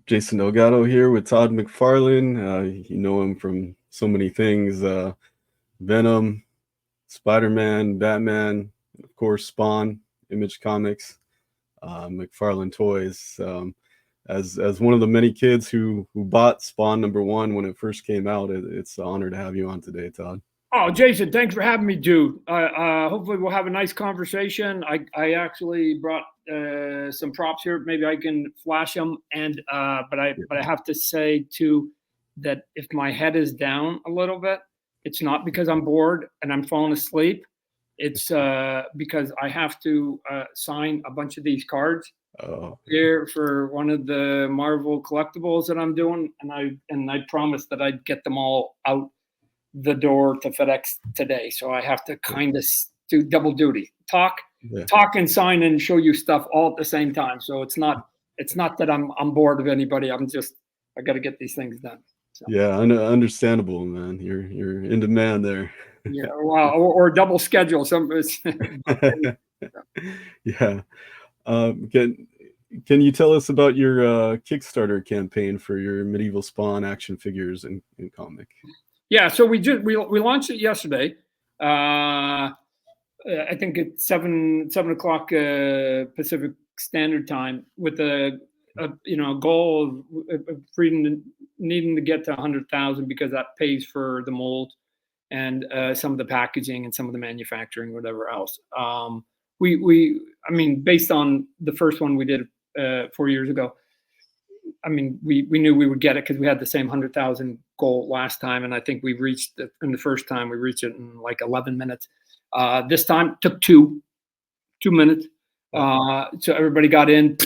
Jason Delgado here with Todd McFarlane. You know him from so many things, Venom, Spider-Man, Batman, and of course Spawn, Image Comics, McFarlane Toys. As one of the many kids who bought Spawn #1 when it first came out, it's an honor to have you on today, Todd. Oh, Jason, thanks for having me, dude. Hopefully we'll have a nice conversation. I actually brought some props here. Maybe I can flash them. But I have to say too that if my head is down a little bit, it's not because I'm bored and I'm falling asleep. It's because I have to sign a bunch of these cards here for one of the Marvel collectibles that I'm doing, and I promised that I'd get them all out the door to FedEx today. So I have to kind of do double duty, talk and sign and show you stuff all at the same time. So it's not that I'm bored of anybody. I got to get these things done. So. Yeah, understandable, man. You're in demand there. Yeah, wow, or double schedule. Yeah. Can you tell us about your Kickstarter campaign for your medieval Spawn action figures and comic? Yeah, so we launched it yesterday. I think it's 7 o'clock Pacific Standard Time, with a goal of needing to get to 100,000 because that pays for the mold and some of the packaging and some of the manufacturing, whatever else. Based on the first one we did 4 years ago, we knew we would get it because we had the same 100,000 goal last time, and I think we reached it in the first time. We reached it in like 11 minutes. This time took two minutes. So everybody got in,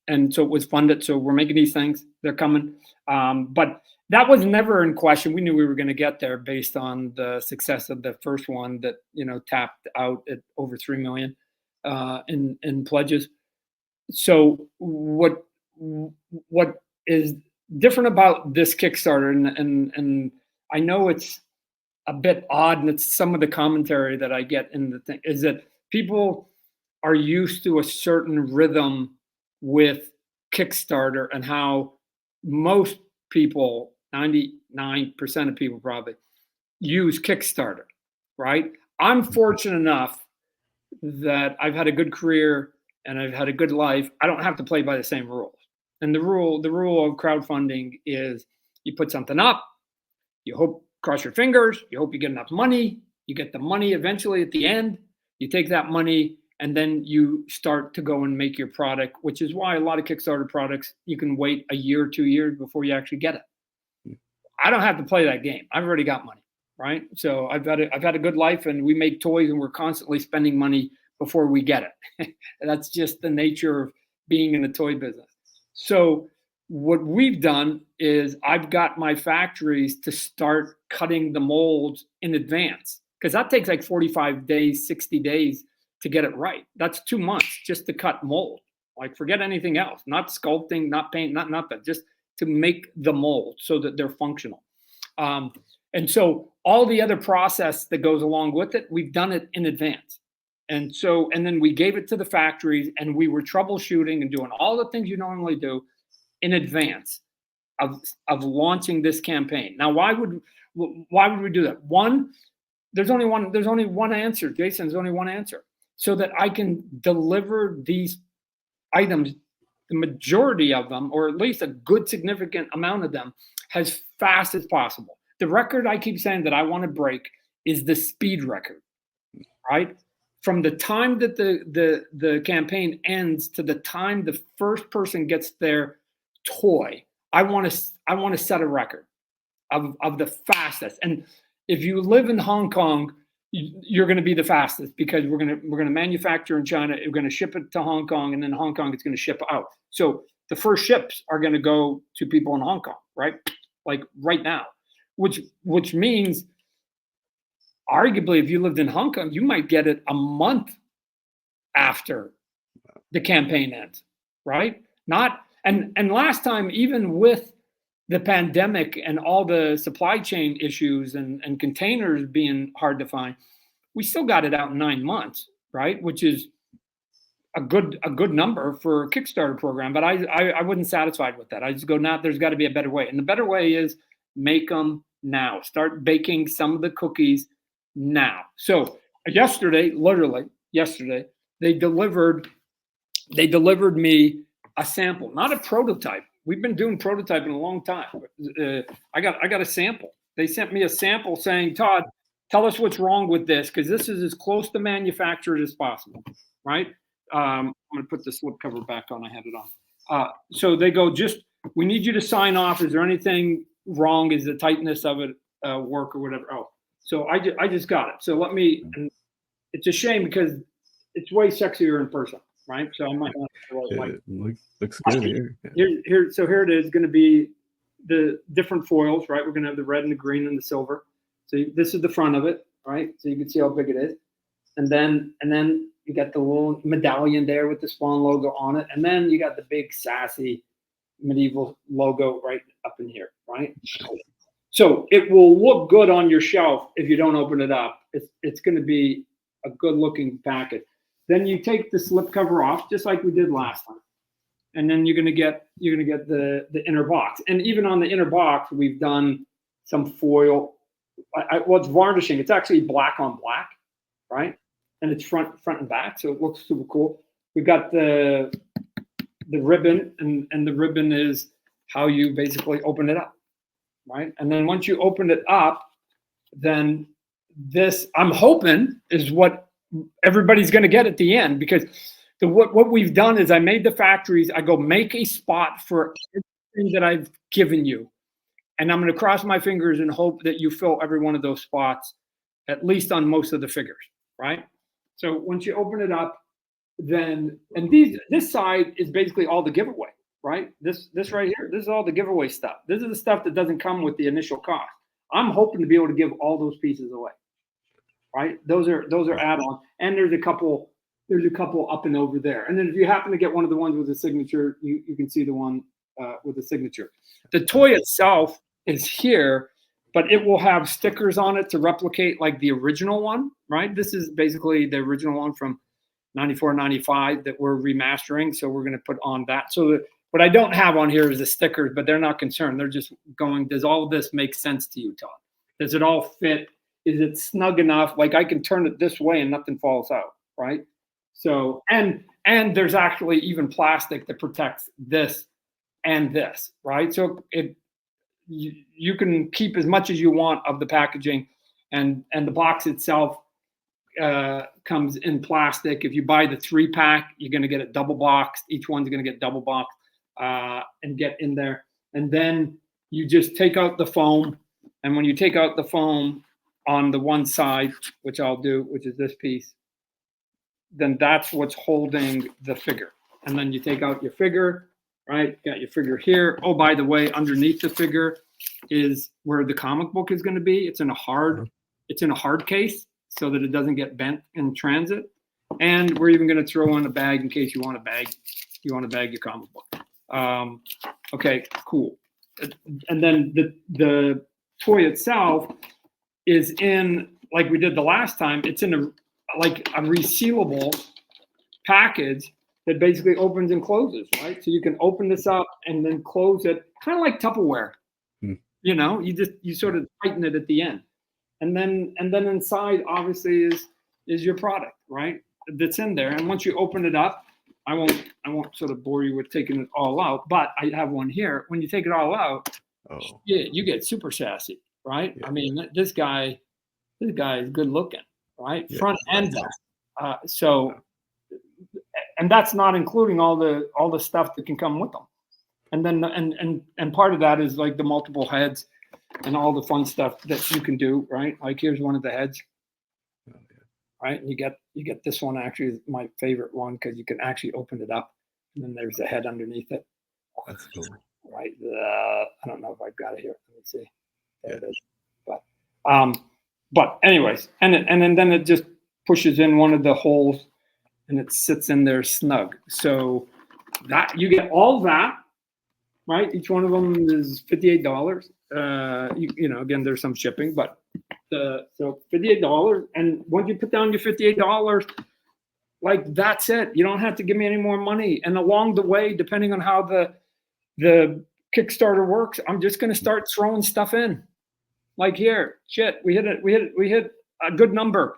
and so it was funded. So we're making these things; they're coming. But that was never in question. We knew we were going to get there based on the success of the first one that tapped out at over 3 million in pledges. So what is different about this Kickstarter, and I know it's a bit odd, and it's some of the commentary that I get in the thing, is that people are used to a certain rhythm with Kickstarter and how most people, 99% of people probably, use Kickstarter, right? I'm fortunate enough that I've had a good career and I've had a good life. I don't have to play by the same rules. And the rule of crowdfunding is you put something up, you hope, cross your fingers, you hope you get enough money, you get the money eventually at the end, you take that money, and then you start to go and make your product, which is why a lot of Kickstarter products, you can wait a year, 2 years before you actually get it. I don't have to play that game. I've already got money, right? So I've had a good life, and we make toys, and we're constantly spending money before we get it. That's just the nature of being in the toy business. So what we've done is I've got my factories to start cutting the molds in advance, because that takes like 45 days, 60 days to get it right. That's 2 months just to cut mold. Like, forget anything else, not sculpting, not paint, not nothing, just to make the mold so that they're functional. And so all the other process that goes along with it, we've done it in advance. And then we gave it to the factories, and we were troubleshooting and doing all the things you normally do in advance of launching this campaign. Now, why would we do that? There's only one answer, Jason. There's only one answer, so that I can deliver these items, the majority of them, or at least a good significant amount of them, as fast as possible. The record I keep saying that I want to break is the speed record, right? From the time that the campaign ends to the time the first person gets their toy, I want to set a record of the fastest. And if you live in Hong Kong, you're going to be the fastest, because we're going to manufacture in China, we're going to ship it to Hong Kong, and then Hong Kong is going to ship out. So the first ships are going to go to people in Hong Kong, right? Like right now, which means, arguably, if you lived in Hong Kong, you might get it a month after the campaign ends, right? And last time, even with the pandemic and all the supply chain issues and containers being hard to find, we still got it out in 9 months, right? Which is a good number for a Kickstarter program, but I wasn't satisfied with that. I just go, now there's got to be a better way. And the better way is make them now. Start baking some of the cookies now. So literally yesterday, they delivered me a sample, not a prototype. We've been doing prototyping a long time. I got a sample. They sent me a sample saying, Todd, tell us what's wrong with this, because this is as close to manufactured as possible, right? I'm going to put the slipcover back on. I had it on. So they go, we need you to sign off. Is there anything wrong? Is the tightness of it work or whatever? Oh, so I just got it. So and it's a shame because it's way sexier in person, right? So I might not. It looks good here. So here it is. Going to be the different foils, right? We're going to have the red and the green and the silver. So this is the front of it, right? So you can see how big it is. And then you got the little medallion there with the Spawn logo on it. And then you got the big sassy medieval logo right up in here, right? So it will look good on your shelf if you don't open it up. It's going to be a good looking package. Then you take the slipcover off, just like we did last time. And then you're going to get the inner box. And even on the inner box, we've done some foil. Well, it's varnishing. It's actually black on black, right? And it's front and back, so it looks super cool. We've got the ribbon, and the ribbon is how you basically open it up, right? And then once you open it up, then this, I'm hoping, is what everybody's going to get at the end, because what we've done is I made the factories. I go, make a spot for everything that I've given you. And I'm going to cross my fingers and hope that you fill every one of those spots, at least on most of the figures, right? So once you open it up, then, and this side is basically all the giveaway, right? This right here, this is all the giveaway stuff. This is the stuff that doesn't come with the initial cost. I'm hoping to be able to give all those pieces away, right? Those are add-ons, and there's a couple up and over there. And then if you happen to get one of the ones with a signature, you can see the one with the signature. The toy itself is here, but it will have stickers on it to replicate like the original one, right? This is basically the original one from 94, 95 that we're remastering. So we're going to put on that. So what I don't have on here is the stickers, but they're not concerned. They're just going, does all of this make sense to you, Todd? Does it all fit? Is it snug enough? Like I can turn it this way and nothing falls out, right? So, and there's actually even plastic that protects this and this, right? So you can keep as much as you want of the packaging, and the box itself comes in plastic. If you buy the 3-pack, you're going to get it double boxed. Each one's going to get double boxed and get in there. And then you just take out the foam. And when you take out the foam on the one side, which I'll do, which is this piece, then that's what's holding the figure. And then you take out your figure, right? Got your figure here. Oh, by the way, underneath the figure is where the comic book is going to be. It's in a hard case so that it doesn't get bent in transit. And we're even going to throw in a bag in case you want to bag your comic book. Okay, cool. And then the toy itself is in, like we did the last time, it's in a resealable package that basically opens and closes, right? So you can open this up and then close it, kind of like Tupperware. You know, you sort of tighten it at the end, and then inside obviously is your product, right? That's in there. And once you open it up, I won't sort of bore you with taking it all out, but I have one here. When you take it all out, you get super sassy, right? Yeah. I mean, this guy is good looking, right? Yeah. Front and back. And that's not including all the stuff that can come with them. And then and part of that is like the multiple heads and all the fun stuff that you can do, right? Like here's one of the heads, right? And you get this one, actually is my favorite one because you can actually open it up, and then there's a head underneath it. That's cool, right? I don't know if I've got it here. Let me see. There it is. But anyways, and then it just pushes in one of the holes, and it sits in there snug. So that you get all that. Right, each one of them is $58. You know, again, there's some shipping, but so $58. And once you put down your $58, Like, that's it. You don't have to give me any more money. And along the way, depending on how the Kickstarter works, I'm just going to start throwing stuff in. Like, here, shit, we hit a good number.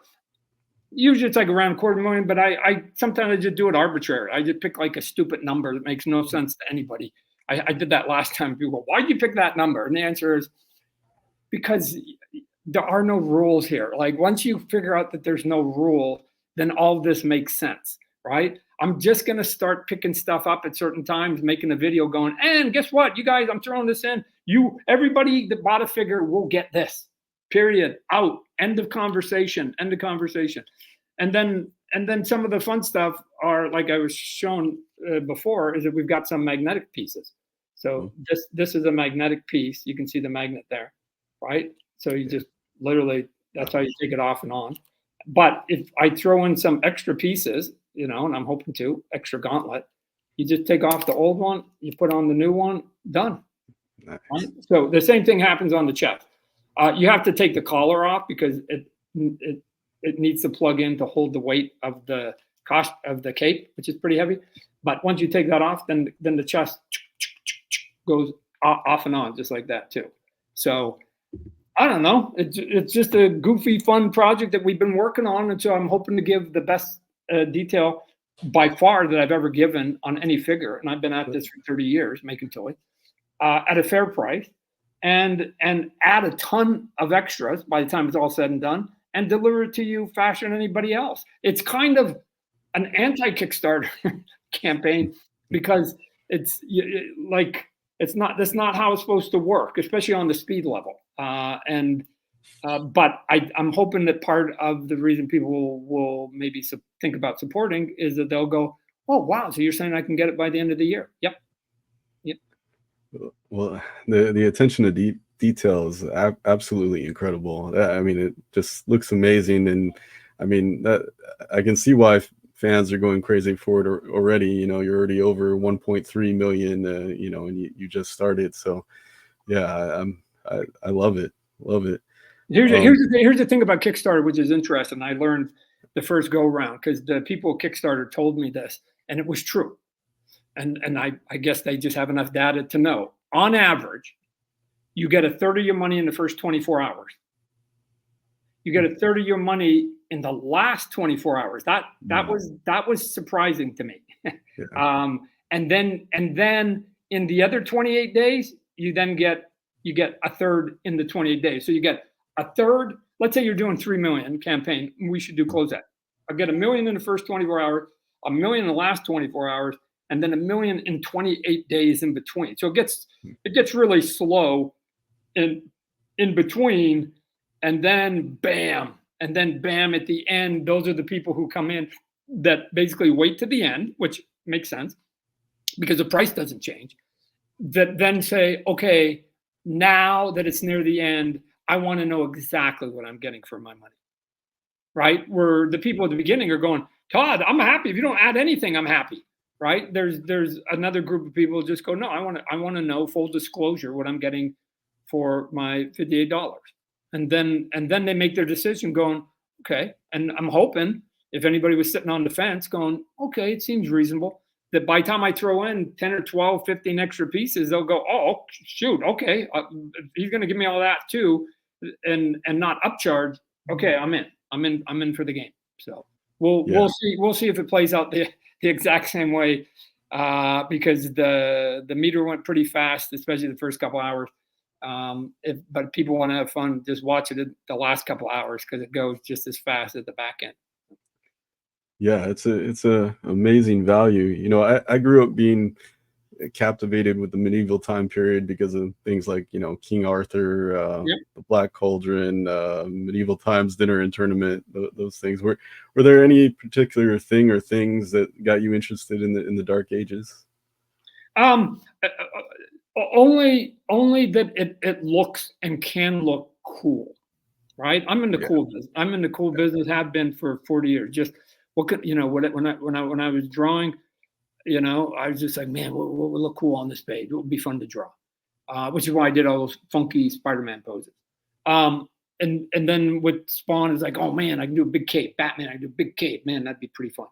Usually it's like around $250,000, but I sometimes I just do it arbitrary. I just pick like a stupid number that makes no sense to anybody. I did that last time. People go, why'd you pick that number? And the answer is because there are no rules here. Like, once you figure out that there's no rule, then all of this makes sense, right? I'm just going to start picking stuff up at certain times, making a video going, and guess what, you guys, I'm throwing this in. Everybody that bought a figure will get this, period, out, end of conversation. And then some of the fun stuff are, like I was shown before, is that we've got some magnetic pieces. So this is a magnetic piece. You can see the magnet there, right? So you just literally, that's how you take it off and on. But if I throw in some extra pieces, and I'm hoping to, extra gauntlet, you just take off the old one, you put on the new one, done. Nice. Right? So the same thing happens on the chest. You have to take the collar off because it needs to plug in to hold the weight of the cost of the cape, which is pretty heavy. But once you take that off, then the chest goes off and on just like that too. So I don't know. It's just a goofy, fun project that we've been working on, and so I'm hoping to give the best detail by far that I've ever given on any figure. And I've been at this for 30 years making toys at a fair price, and add a ton of extras by the time it's all said and done, and deliver it to you faster than anybody else. It's kind of an anti-Kickstarter campaign because that's not how it's supposed to work, especially on the speed level. But I'm hoping that part of the reason people will maybe think about supporting is that they'll go, oh, wow, so you're saying I can get it by the end of the year? Yep. Well, the attention to detail is absolutely incredible. I mean, it just looks amazing. And I mean, that I can see why fans are going crazy for it already. You're already over 1.3 million, and you just started. So yeah, I love it. Love it. Here's the thing about Kickstarter, which is interesting. I learned the first go round because the people at Kickstarter told me this, and it was true. And I guess they just have enough data to know. On average, you get a third of your money in the first 24 hours. You get a third of your money in the last 24 hours. That was surprising to me. Yeah. And then in the other 28 days, you get a third in the 28 days. So you get a third. Let's say you're doing 3 million campaign. We should do closeout. I'll get $1 million in the first 24 hours, $1 million in the last 24 hours, and then $1 million in 28 days in between. So it gets really slow in between, and then bam at the end. Those are the people who come in that basically wait to the end, which makes sense because the price doesn't change. That then say, okay, now that it's near the end, I want to know exactly what I'm getting for my money. Right? Where the people at the beginning are going, Todd, I'm happy. If you don't add anything, I'm happy. Right? There's another group of people who just go, no, I want to know, full disclosure, what I'm getting for my $58. And then they make their decision going, okay. And I'm hoping if anybody was sitting on the fence going, okay, it seems reasonable, that by the time I throw in 10 or 12, 15 extra pieces, they'll go, oh, shoot, okay, he's going to give me all that too, and not upcharge. Okay, I'm in for the game. So we'll see if it plays out the exact same way, because the meter went pretty fast, especially the first couple hours. But if people want to have fun, just watch it the last couple hours because it goes just as fast at the back end. Yeah, it's a amazing value. I grew up being captivated with the medieval time period because of things like King Arthur, the Black Cauldron, medieval times dinner and tournament. Those things. Were there any particular thing or things that got you interested in the Dark Ages? Only that it looks and can look cool, right? I'm in the cool business. I'm in the cool business. Have been for 40 years. Just what could when I was drawing, I was just like, man, what would look cool on this page? What would be fun to draw? Which is why I did all those funky Spider-Man poses. And then with Spawn, it's like, oh man, I can do a big cape. Batman, I can do a big cape. Man, that'd be pretty fun.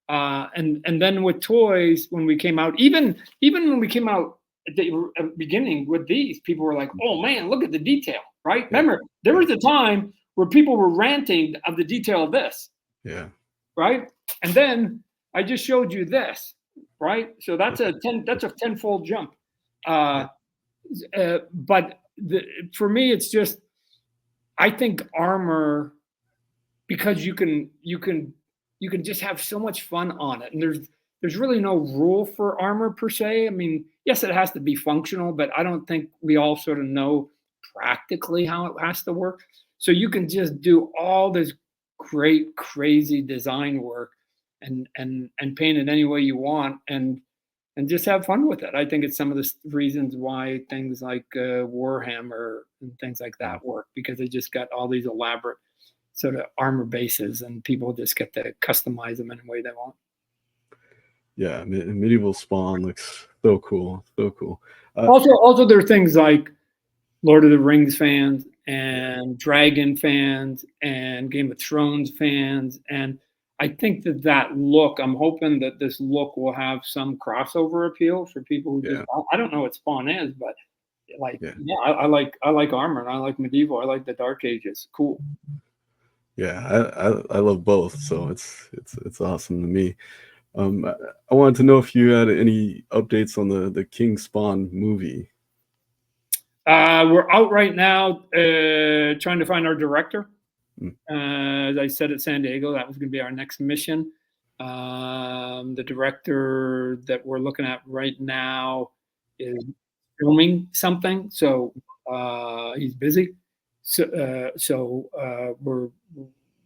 And then with toys, when we came out, even when we came out at the beginning with these, people were like, "Oh man, look at the detail!" Right? Yeah. Remember, there was a time where people were ranting of the detail of this. Yeah. Right? And then I just showed you this. Right? So that's a tenfold jump. But for me, it's just, I think armor, because you can just have so much fun on it, and there's really no rule for armor per se. I mean, yes, it has to be functional, but I don't think we all sort of know practically how it has to work. So you can just do all this great, crazy design work and paint it any way you want, and just have fun with it. I think it's some of the reasons why things like Warhammer and things like that work, because they just got all these elaborate sort of armor bases, and people just get to customize them in a way they want. Yeah, medieval Spawn looks so cool, so cool. Also, there are things like Lord of the Rings fans and Dragon fans and Game of Thrones fans, and I think that look, I'm hoping that this look will have some crossover appeal for people who just, I don't know what Spawn is, but like, I like armor, and I like medieval, I like the Dark Ages. Cool. Yeah, I love both, so it's awesome to me. I wanted to know if you had any updates on the King Spawn movie. We're out right now trying to find our director. As I said at San Diego, that was going to be our next mission. The director that we're looking at right now is filming something, so he's busy. So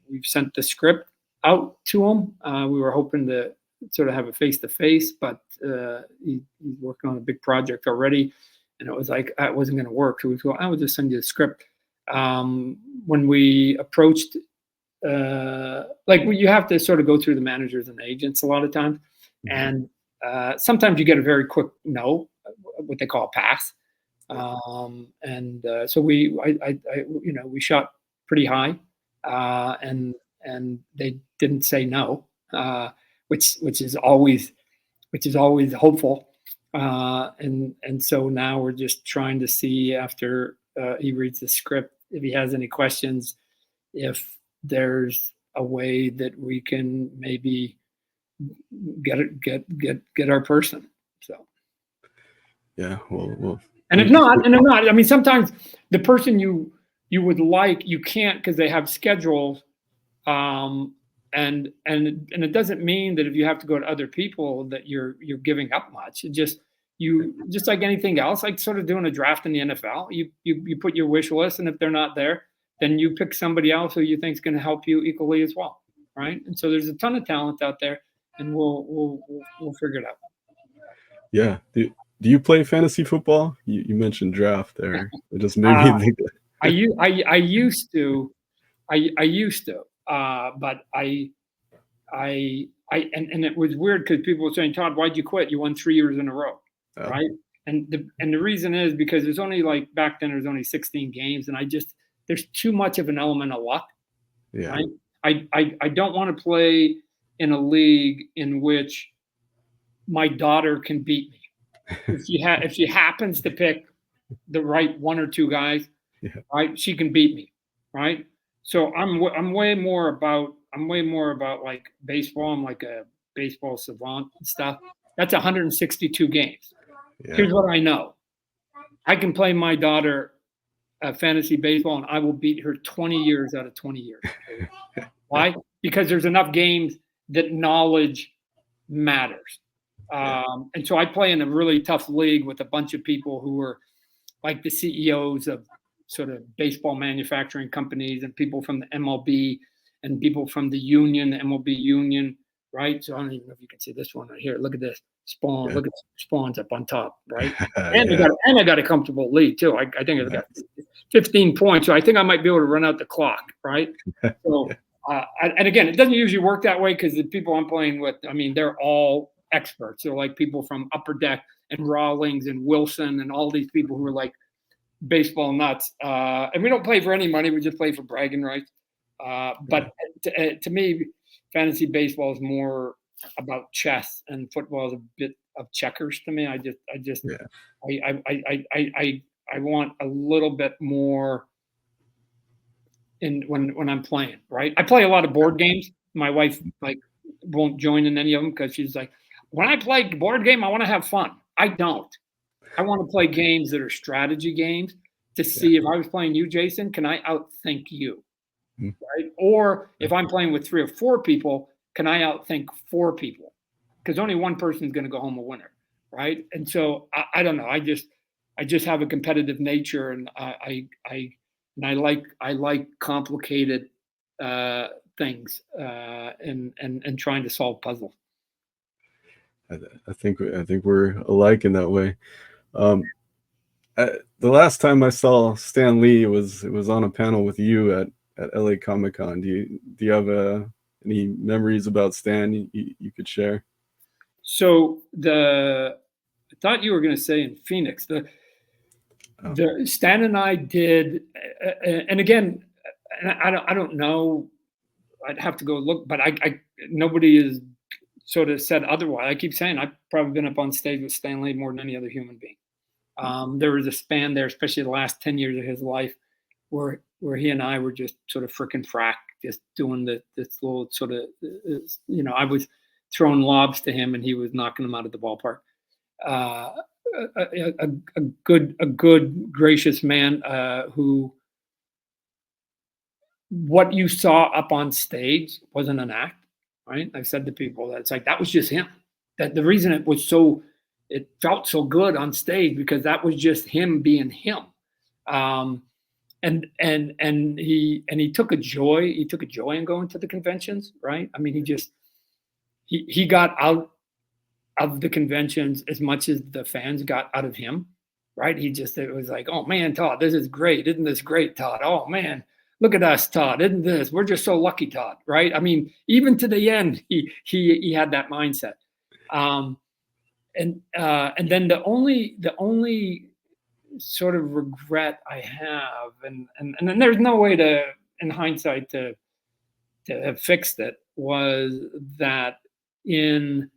we've sent the script out to him. We were hoping to sort of have a face-to-face, but he's working on a big project already, and it was like, it wasn't going to work. So we go, I will just send you the script. When we approached, you have to sort of go through the managers and agents a lot of times, and sometimes you get a very quick no, what they call a pass. So we shot pretty high, and they didn't say no, which is always hopeful. And so now we're just trying to see, after he reads the script, if he has any questions, if there's a way that we can maybe get our person. So yeah, well. And if not, I mean, sometimes the person you would like, you can't, because they have schedules, and it doesn't mean that if you have to go to other people that you're giving up much. It just like anything else, like sort of doing a draft in the NFL, you put your wish list, and if they're not there, then you pick somebody else who you think is going to help you equally as well, right? And so there's a ton of talent out there, and we'll figure it out. Yeah. Do you play fantasy football? You mentioned draft there. It just made me think. I used to, but and it was weird because people were saying, Todd, why'd you quit? You won 3 years in a row, right? And the reason is because there's only, like, back then there's only 16 games, and there's too much of an element of luck. Yeah. Right? I don't want to play in a league in which my daughter can beat me. If she happens to pick the right one or two guys, right, she can beat me, right? So I'm way more about like baseball. I'm like a baseball savant and stuff. That's 162 games. Yeah. Here's what I know: I can play my daughter fantasy baseball, and I will beat her 20 years out of 20 years. Why? Because there's enough games that knowledge matters. And so I play in a really tough league with a bunch of people who are like the CEOs of sort of baseball manufacturing companies, and people from the MLB, and people from the union, the MLB union, right? So I don't even know if you can see this one right here. Look at this Spawn. Yeah. Look at Spawn's up on top, right? And I got a comfortable lead too. I think I got 15 points, so I think I might be able to run out the clock, right? So and again, it doesn't usually work that way, because the people I'm playing with, I mean, they're all experts. They're like people from Upper Deck and Rawlings and Wilson and all these people who are like baseball nuts. And we don't play for any money. We just play for bragging rights. But to me, fantasy baseball is more about chess, and football is a bit of checkers to me. Yeah. I want a little bit more in when I'm playing, right? I play a lot of board games. My wife like won't join in any of them because she's like, when I play board game, I want to have fun. I don't. I want to play games that are strategy games to Yeah. see if I was playing you, Jason, can I outthink you? Mm. Right? Or if I'm playing with 3 or 4 people, can I outthink 4 people? Because only one person is going to go home a winner, right? And so I don't know. I just have a competitive nature, and I like complicated things and trying to solve puzzles. I think we're alike in that way. The last time I saw Stan Lee it was on a panel with you at LA Comic Con. Do you have any memories about Stan you could share? So I thought you were going to say in Phoenix. The Stan and I did, and again, I don't know. I'd have to go look, but I nobody has sort of said otherwise. I keep saying I've probably been up on stage with Stan Lee more than any other human being. There was a span there, especially the last 10 years of his life, where he and I were just sort of frickin' frack, just doing this little sort of, I was throwing lobs to him and he was knocking them out of the ballpark. Uh, a good, gracious man who what you saw up on stage wasn't an act, right? I've said to people that it's like that was just him. That the reason it felt so good on stage because that was just him being him. And he took a joy. He took a joy in going to the conventions, right? I mean, he got out of the conventions as much as the fans got out of him, right? It was like, oh man, Todd, this is great. Isn't this great, Todd? Oh man, look at us, Todd. Isn't this? We're just so lucky, Todd, right? I mean, even to the end, he had that mindset. And then the only sort of regret I have, and there's no way to, in hindsight, to have fixed it, was that in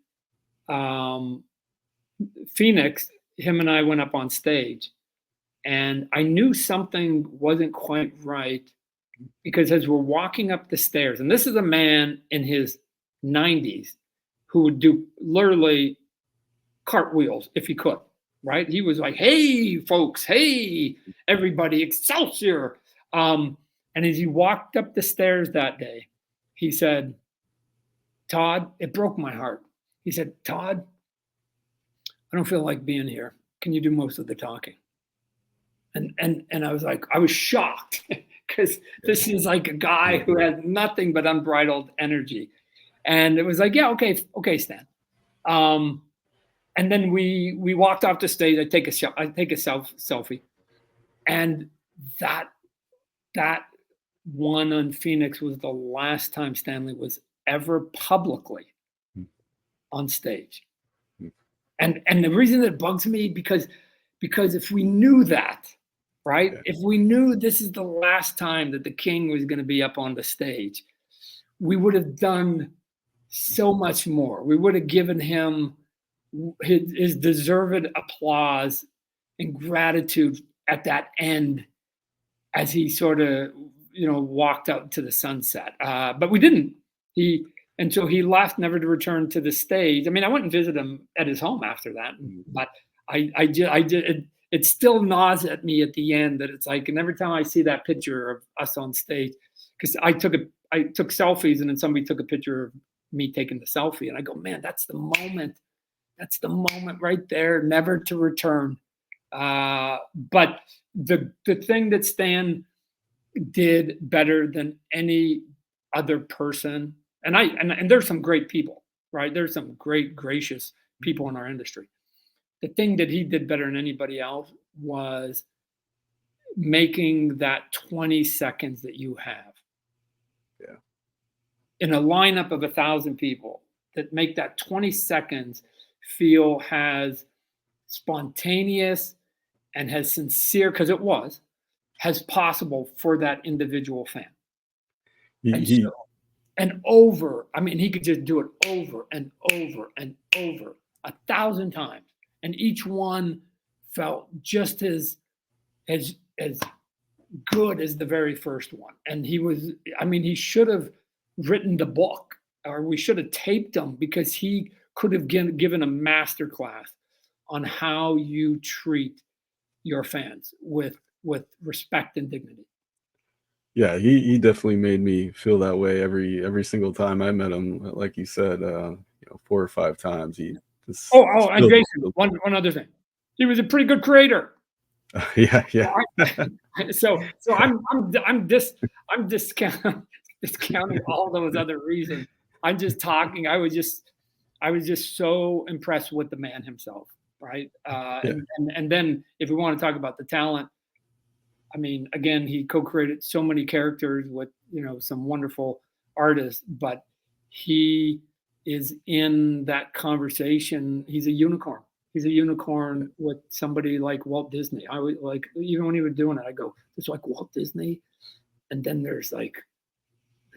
Phoenix, him and I went up on stage, and I knew something wasn't quite right because as we're walking up the stairs, and this is a man in his 90s who would do literally cartwheels if he could, right? He was like, hey, folks, hey, everybody, Excelsior. And as he walked up the stairs that day, he said, Todd, it broke my heart. He said, Todd, I don't feel like being here. Can you do most of the talking? And I was like, I was shocked because this is like a guy who has nothing but unbridled energy. And it was like, yeah, okay, Stan. And then we walked off the stage. I take a selfie, and that one on Phoenix was the last time Stanley was ever publicly on stage. And the reason that bugs me because if we knew that, right? If we knew this is the last time that the king was going to be up on the stage, we would have done so much more. We would have given him his deserved applause and gratitude at that end as he sort of walked out to the sunset. But we didn't. And so he left, never to return to the stage. I mean, I went and visited him at his home after that, but I did. It still gnaws at me at the end that it's like, and every time I see that picture of us on stage, because I took selfies, and then somebody took a picture of me taking the selfie, and I go, man, that's the moment. That's the moment right there, never to return. But the thing that Stan did better than any other person, and there's some great people, right? There's some great, gracious people in our industry. The thing that he did better than anybody else was making that 20 seconds that you have. Yeah. In a lineup of 1,000 people, that make that 20 seconds feel as spontaneous and as sincere, because it was, as possible for that individual fan. and over. I mean, he could just do it over and over and over 1,000 times, and each one felt just as good as the very first one. And he was, I mean, he should have written the book, or we should have taped him, because he could have given a master class on how you treat your fans with respect and dignity. Yeah, he definitely made me feel that way every single time I met him. Like you said, 4 or 5 times. He just And still, Jason, one other thing, he was a pretty good creator. yeah, yeah. So I'm discounting all those other reasons. I'm just talking. I was just so impressed with the man himself, right? Yeah. And then if we want to talk about the talent, I mean, again, he co-created so many characters with, some wonderful artists, but he is in that conversation. He's a unicorn. He's a unicorn with somebody like Walt Disney. I would like, even when he was doing it, I go, it's like Walt Disney. And then there's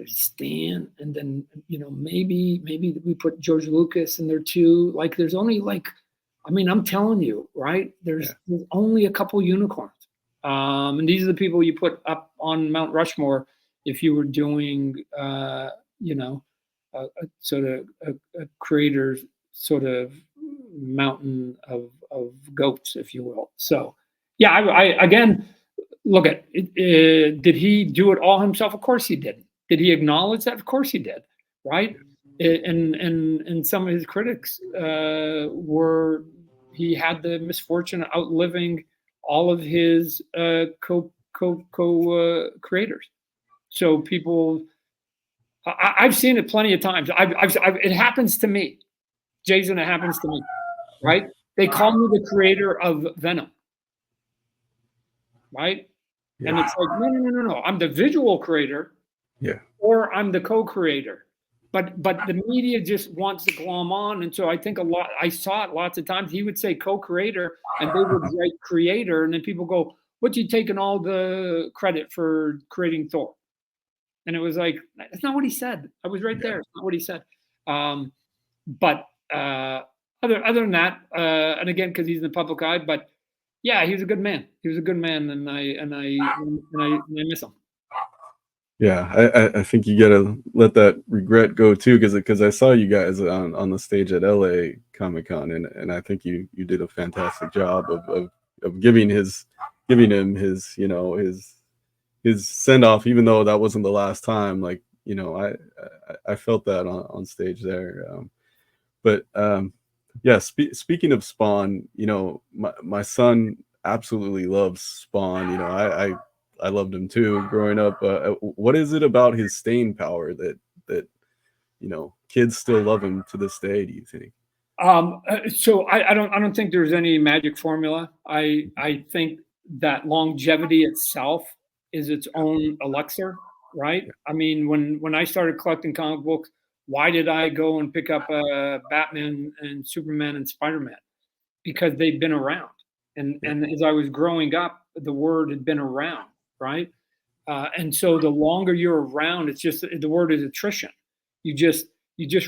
Stan. And then, maybe we put George Lucas in there too. Like there's only I mean, I'm telling you, right? There's only a couple unicorns. And these are the people you put up on Mount Rushmore if you were doing, a sort of a creator's sort of mountain of goats, if you will. So, yeah, I again, look at it. Did he do it all himself? Of course he didn't. Did he acknowledge that? Of course he did, right? And some of his critics he had the misfortune of outliving all of his creators. So people, I've seen it plenty of times. It happens to me, Jason. It happens to me, right? They call me the creator of Venom, right? Yeah. And it's like, no. I'm the visual creator, or I'm the co-creator. But the media just wants to glom on, and so I think I saw it lots of times. He would say co-creator, and they would write creator, and then people go, "What, you taking all the credit for creating Thor?" And it was like, that's not what he said. I was right there. It's not what he said. But other than that, and again, because he's in the public eye, but yeah, he was a good man. He was a good man, and I miss him. Yeah, I think you gotta let that regret go too, because I saw you guys on the stage at LA Comic-Con, and I think you did a fantastic job of giving him his his send off, even though that wasn't the last time. Like, I felt that on stage there. But yeah, speaking of Spawn, my son absolutely loves Spawn. I loved him too growing up. What is it about his staying power that kids still love him to this day, do you think? So I don't think there's any magic formula. I think that longevity itself is its own elixir, right? I mean, when I started collecting comic books, why did I go and pick up Batman and Superman and Spider-Man? Because they've been around. And as I was growing up, the word had been around, right? And so the longer you're around, it's just, the word is attrition. You just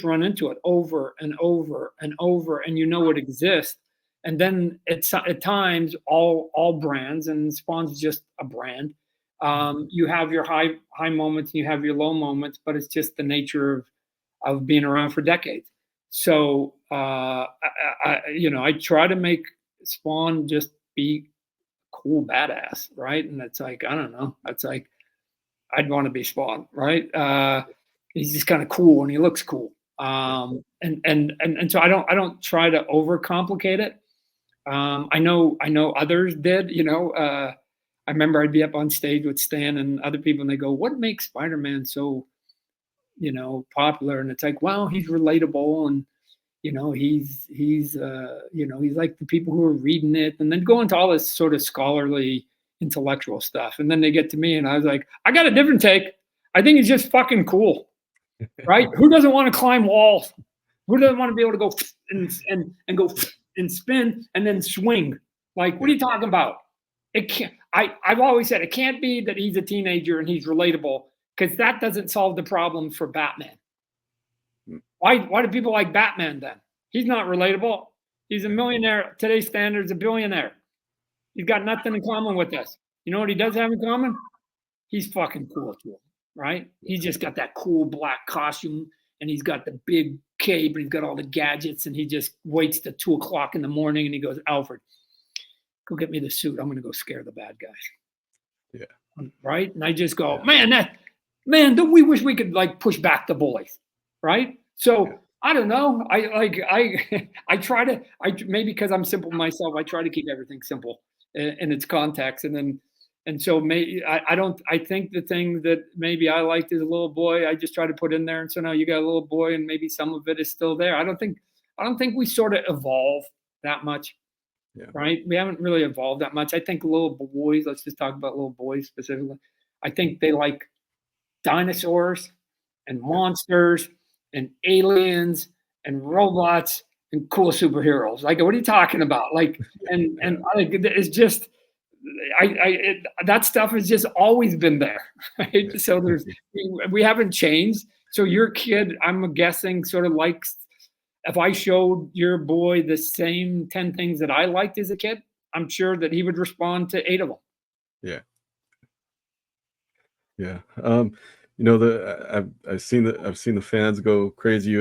run into it over and over and over, and it exists. And then at times, all brands, and Spawn's just a brand. You have your high moments and you have your low moments, but it's just the nature of being around for decades. So I try to make Spawn just be cool badass, right? And it's like, I don't know, it's like I'd want to be Spawn, right? He's just kind of cool and he looks cool. And so I don't try to overcomplicate it. I know others did, I remember I'd be up on stage with Stan and other people, and they go, "What makes Spider-Man so, popular?" And it's like, well, he's relatable, and he's like the people who are reading it, and then go into all this sort of scholarly, intellectual stuff. And then they get to me, and I was like, I got a different take. I think he's just fucking cool, right? Who doesn't want to climb walls? Who doesn't want to be able to go and go and spin and then swing? Like, what are you talking about? It can't. I've always said it can't be that he's a teenager and he's relatable because that doesn't solve the problem for Batman. Mm. Why do people like Batman then? He's not relatable. He's a millionaire. Today's standards, a billionaire. He's got nothing in common with us. You know what he does have in common? He's fucking cool too, right? He's just got that cool black costume, and he's got the big cape, and he's got all the gadgets, and he just waits till 2 o'clock in the morning, and he goes, Alfred, go get me the suit. I'm gonna go scare the bad guys. Yeah. Right? And I just go, man, don't we wish we could like push back the bullies, right? So I don't know. I try to maybe because I'm simple myself, I try to keep everything simple in its context, and so maybe I think the thing that maybe I liked as a little boy, I just try to put in there, and so now you got a little boy, and maybe some of it is still there. I don't think we sort of evolve that much. Yeah. Right? We haven't really evolved that much. I think little boys, let's just talk about little boys specifically. I think they like dinosaurs and monsters and aliens and robots and cool superheroes. Like, what are you talking about? Like, and it's just, that stuff has just always been there. Right? So we haven't changed. So your kid, I'm guessing, sort of likes. If I showed your boy the same 10 things that I liked as a kid, I'm sure that he would respond to 8 of them. Yeah. Yeah. You know, I've seen the fans go crazy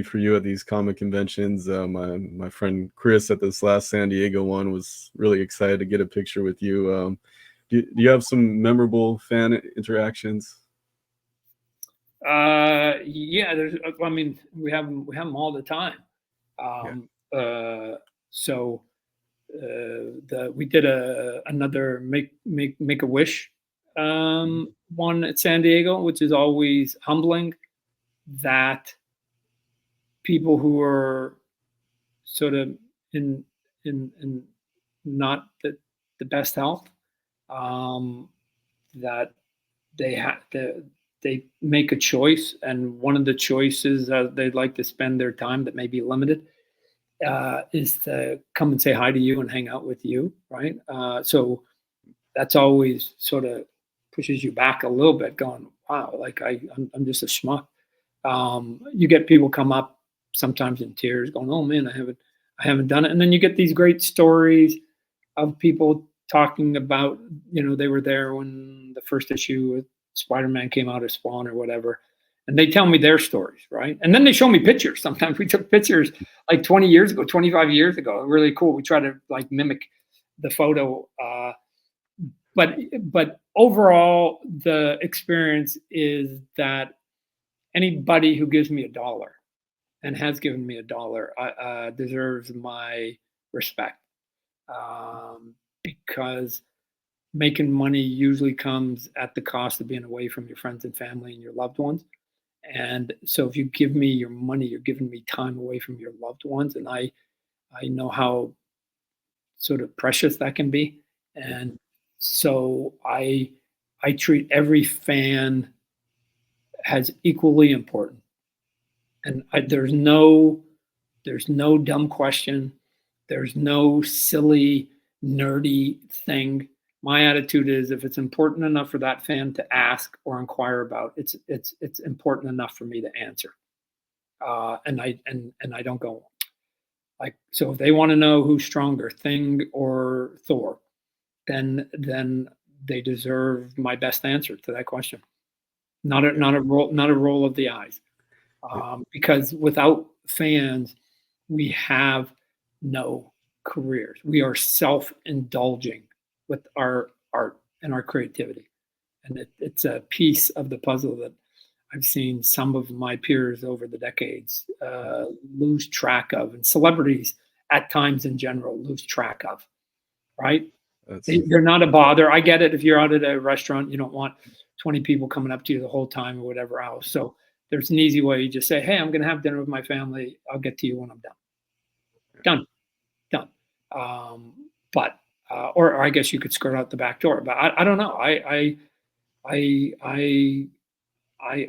for you at these comic conventions. My friend Chris at this last San Diego one was really excited to get a picture with you. Do you have some memorable fan interactions? Yeah, I mean, we have them all the time. So we did another make a wish one at San Diego, which is always humbling that people who are sort of in not the best health, that they make a choice, and one of the choices they'd like to spend their time that may be limited is to come and say hi to you and hang out with you, right? So that's always sort of pushes you back a little bit, going, wow, like I'm just a schmuck. You get people come up sometimes in tears, going, oh man, I haven't done it, and then you get these great stories of people talking about, they were there when the first issue with Spider-Man came out of Spawn or whatever, and they tell me their stories, right? And then they show me pictures. Sometimes we took pictures like 20 years ago, 25 years ago. Really cool. We try to like mimic the photo. But overall, the experience is that anybody who gives me $1 and has given me $1 deserves my respect, because making money usually comes at the cost of being away from your friends and family and your loved ones. And so if you give me your money, you're giving me time away from your loved ones. And I know how sort of precious that can be. And so I treat every fan as equally important. And there's no dumb question. There's no silly, nerdy thing. My attitude is, if it's important enough for that fan to ask or inquire about, it's important enough for me to answer. And I don't go like, so if they want to know who's stronger, Thing or Thor, then they deserve my best answer to that question. Not a roll of the eyes, because without fans, we have no careers. We are self-indulging with our art and our creativity. And it's a piece of the puzzle that I've seen some of my peers over the decades lose track of, and celebrities at times in general lose track of, right? They're not a bother. I get it. If you're out at a restaurant, you don't want 20 people coming up to you the whole time or whatever else. So there's an easy way. You just say, hey, I'm going to have dinner with my family. I'll get to you when I'm done. Done. Or I guess you could skirt out the back door, but I don't know. I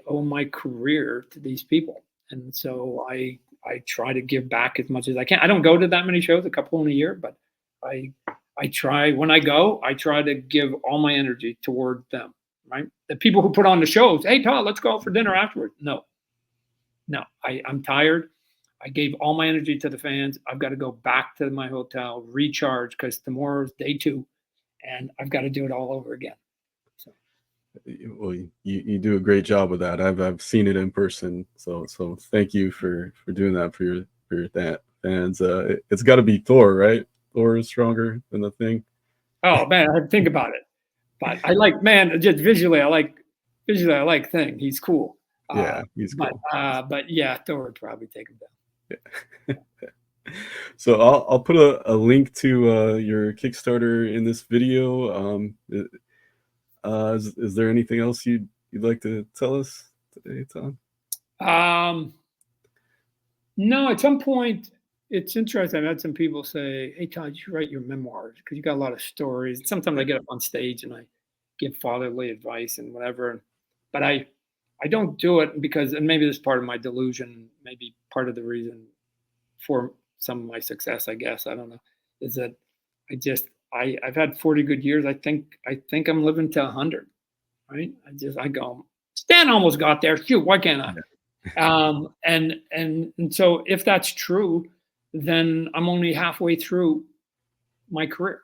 owe my career to these people, and so I try to give back as much as I can. I don't go to that many shows, a couple in a year, but I try. When I go, I try to give all my energy toward them, right? The people who put on the shows, hey, Todd, let's go out for dinner afterwards. No, I'm tired. I gave all my energy to the fans. I've got to go back to my hotel, recharge, because tomorrow's day 2, and I've got to do it all over again. So, well, you do a great job with that. I've seen it in person. So thank you for doing that for your fans. It's got to be Thor, right? Thor is stronger than the Thing. oh man, I had to think about it, but I like, man, just visually, I like Thing. He's cool. Yeah, he's cool. But yeah, Thor would probably take him down. So I'll put a link to your Kickstarter in this video. Is there anything else you'd like to tell us today, Tom? No, at some point, it's interesting. I've had some people say, hey, Todd, you should write your memoirs because you got a lot of stories. Sometimes I get up on stage and I give fatherly advice and whatever. But I don't do it because, and maybe this is part of my delusion, maybe part of the reason for some of my success, I guess, I don't know, is that I've had 40 good years. I think I'm living to 100, right? I go, Stan almost got there. Shoot, why can't I? And so if that's true, then I'm only halfway through my career.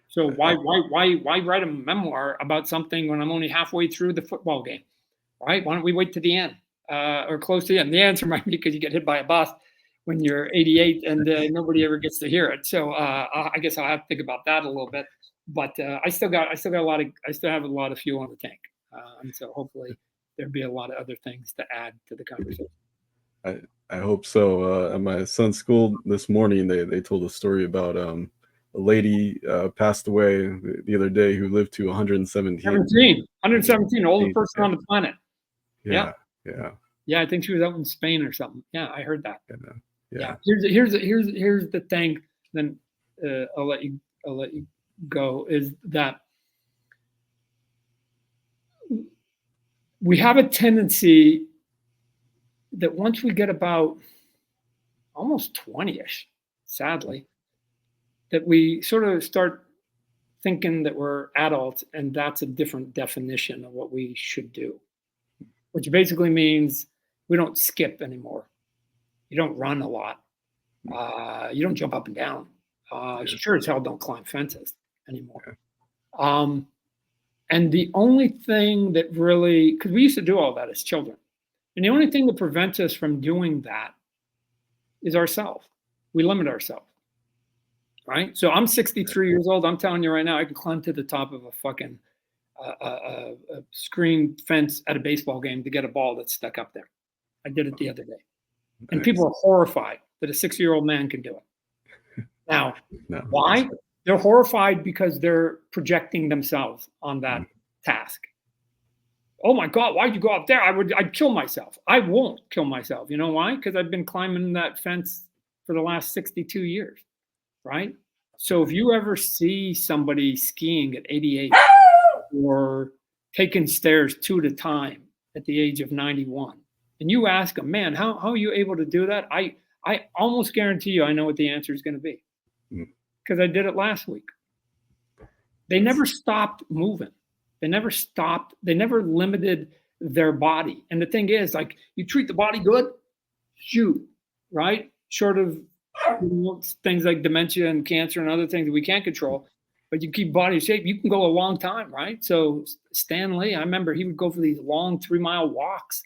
So why write a memoir about something when I'm only halfway through the football game, right? Why don't we wait to the end or close to the end? The answer might be because you get hit by a bus when you're 88 and nobody ever gets to hear it. So I guess I'll have to think about that a little bit. But I still have a lot of fuel in the tank, and so hopefully there'd be a lot of other things to add to the conversation. I hope so. At my son's school this morning, they told a story about a lady passed away the other day who lived to 117. 117, oldest person on the planet. Yeah. I think she was out in Spain or something. Yeah, I heard that. Yeah. Here's the thing. Then I'll let you go. Is that we have a tendency that once we get about almost 20-ish, sadly, that we sort of start thinking that we're adults, and that's a different definition of what we should do, which basically means we don't skip anymore. You don't run a lot. You don't jump up and down. You sure as hell don't climb fences anymore. And the only thing that really, because we used to do all that as children, and the only thing that prevents us from doing that is ourselves. We limit ourselves, right? So I'm 63 years old. I'm telling you right now, I can climb to the top of a fucking a screen fence at a baseball game to get a ball that's stuck up there. I did it the other day. And people are horrified that a 60-year-old man can do it. Now, why? They're horrified because they're projecting themselves on that task. Oh my God, why'd you go up there? I'd kill myself. I won't kill myself. You know why? Because I've been climbing that fence for the last 62 years, right? So if you ever see somebody skiing at 88 or taking stairs 2 at a time at the age of 91, and you ask them, man, how are you able to do that? I almost guarantee you I know what the answer is going to be because I did it last week. They never stopped moving. They never stopped. They never limited their body. And the thing is, like, you treat the body good, shoot, right? Short of things like dementia and cancer and other things that we can't control, but you keep body shape, you can go a long time, right? So Stan Lee, I remember he would go for these long 3-mile walks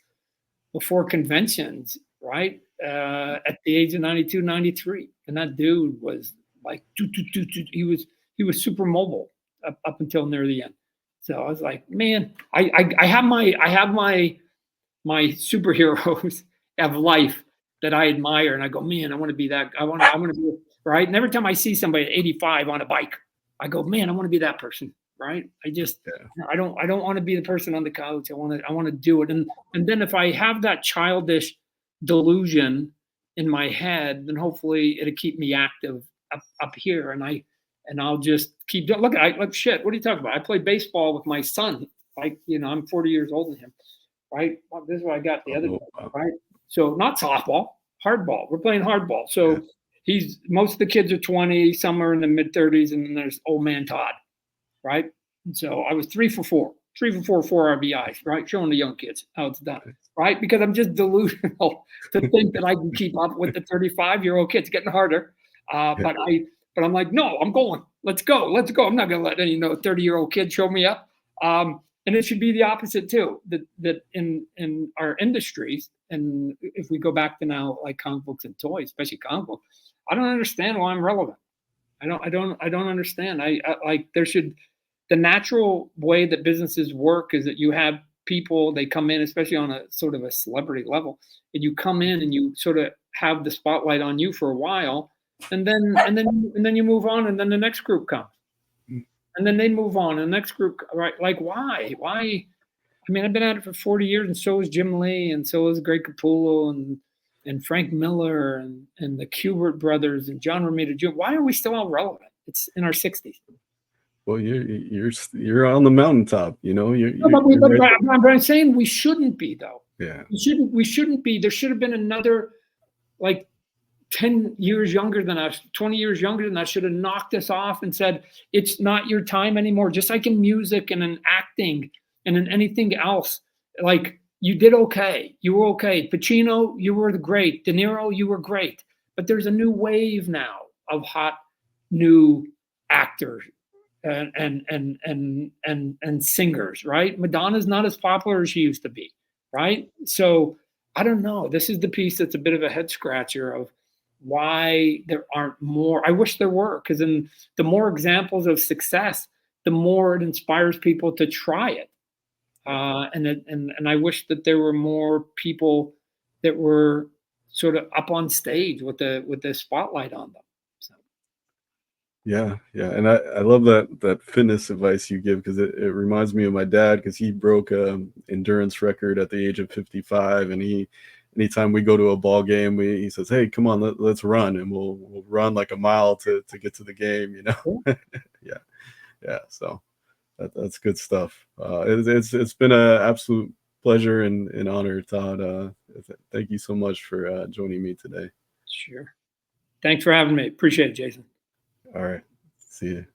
before conventions, right? At the age of 92, 93. And that dude was like, he was super mobile up until near the end. So I was like, man, I have my superheroes of life that I admire, and I go, man, I want to be that. I want to be right. And every time I see somebody at 85 on a bike, I go, man, I want to be that person, right? I don't want to be the person on the couch. I want to do it. And then if I have that childish delusion in my head, then hopefully it'll keep me active up here, and I'll just keep doing. Look, shit. What are you talking about? I play baseball with my son. Like, I'm 40 years older than him, right? Well, this is what I got the other day, right? So not softball, hardball. We're playing hardball. So most of the kids are 20, some are in the mid 30s, and then there's old man Todd, right? And so I was 3 for 4 3 for 4 RBIs, right? Showing the young kids how it's done, right? Because I'm just delusional to think that I can keep up with the 35-year-old kids. Getting harder, but I'm like, no, I'm going. Let's go. I'm not going to let any 30-year-old kid show me up. And it should be the opposite too. That in our industries, and if we go back to now, like comic books and toys, especially comic book, I don't understand why I'm relevant. I don't understand. I like there should. The natural way that businesses work is that you have people, they come in, especially on a sort of a celebrity level, and you come in and you sort of have the spotlight on you for a while, and then you move on, and then the next group comes, and then they move on, and the next group, right? Like why? I mean, I've been at it for 40 years, and so is Jim Lee, and so is Greg Capullo, and Frank Miller, and the Kubert brothers, and John Romita Jr. Why are we still all relevant? It's in our 60s. Well, you're on the mountaintop, But I'm saying we shouldn't be, though. Yeah. We shouldn't be. There should have been another, like, 10 years younger than us, 20 years younger than us, should have knocked us off and said, it's not your time anymore. Just like in music and in acting and in anything else, like, you did okay. You were okay. Pacino, you were great. De Niro, you were great. But there's a new wave now of hot new actors and singers, right? Madonna's not as popular as she used to be, right? So I don't know. This is the piece that's a bit of a head scratcher of why there aren't more. I wish there were, because then the more examples of success, the more it inspires people to try it. And I wish that there were more people that were sort of up on stage with the spotlight on them. So. Yeah, and I love that fitness advice you give, because it reminds me of my dad, because he broke a endurance record at the age of 55, and anytime we go to a ball game, he says, "Hey, come on, let's run," and we'll run like a mile to get to the game, yeah. So that's good stuff. It's been an absolute pleasure and honor, Todd. Thank you so much for joining me today. Sure. Thanks for having me. Appreciate it, Jason. All right. See you.